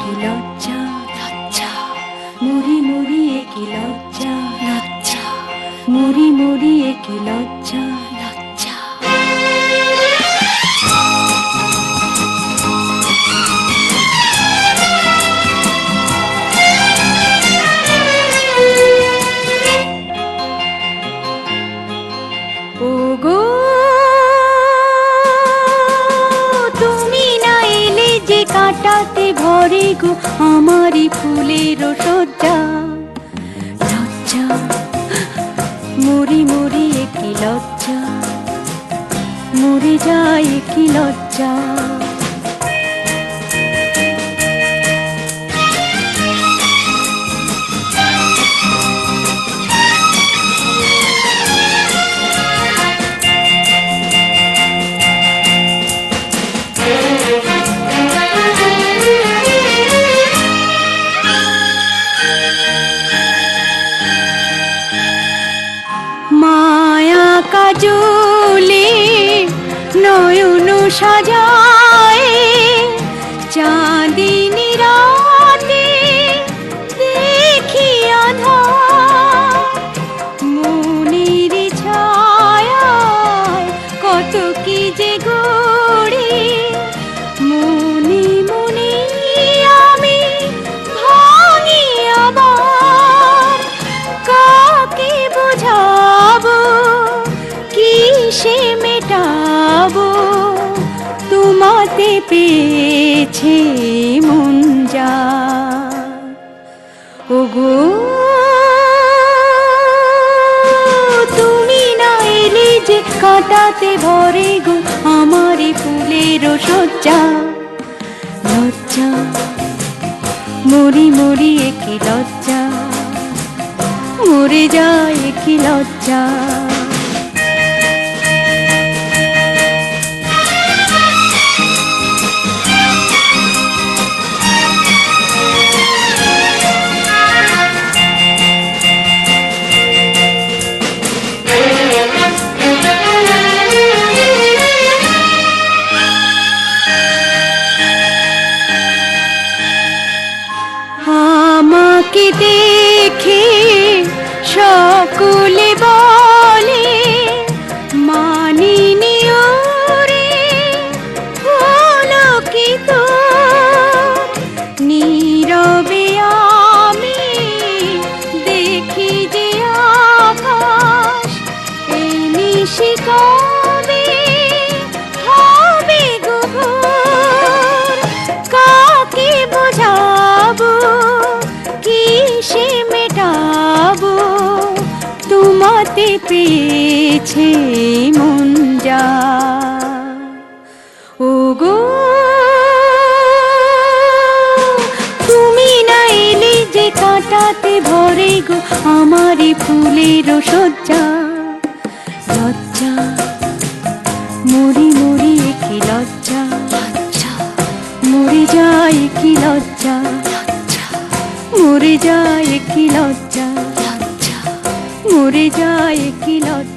কি লজ্জা লজ্জা, মরি মরি কি লজ্জা লজ্জা, মরি মরি কি লজ্জা লজ্জা। ওগো তুমি না এলে যে কাটাতে ভরে গো আমারই ফুলের সজ্জা লজ্জা, মরি মরি কি লজ্জা, মরে যায় কি লজ্জা। মায়া কাজলে নয়ন সাজায় চাঁদিনী রাতে দেখি আঁধার, মনের ছায়ায় কত কি যে গড়ে মনে মনে আমি ভাঙি আবার। কাকে বোঝাবো কিসে মেটাবো তোমাতে পেয়েছে মন যা। ওগো তুমি না এলে যে কাটাতে ভরে গো আমারই ফুলের সজ্জা লজ্জা, মরি মরি কি লজ্জা, মরে যায় কি লজ্জা। আমাকে দেখে সকলে বলে মানিনি ওরে হলো কি তো, নীরবে আমি দেখি যে আকাশ এই নিশি কবে হবে গো ভোর। কাকে বোঝাবো কিসে মেটাবো তোমাতে পেয়েছে মন যা। ওগো তুমি না এলে যে কাটাতে ভরে গো আমারই ফুলের সজ্জা লজ্জা, মরি মরি কি লজ্জা লজ্জা, মরে যায় কি লজ্জা, মরে যায় কি লজ্জা লজ্জা, মরে যায় কি লজ্জা।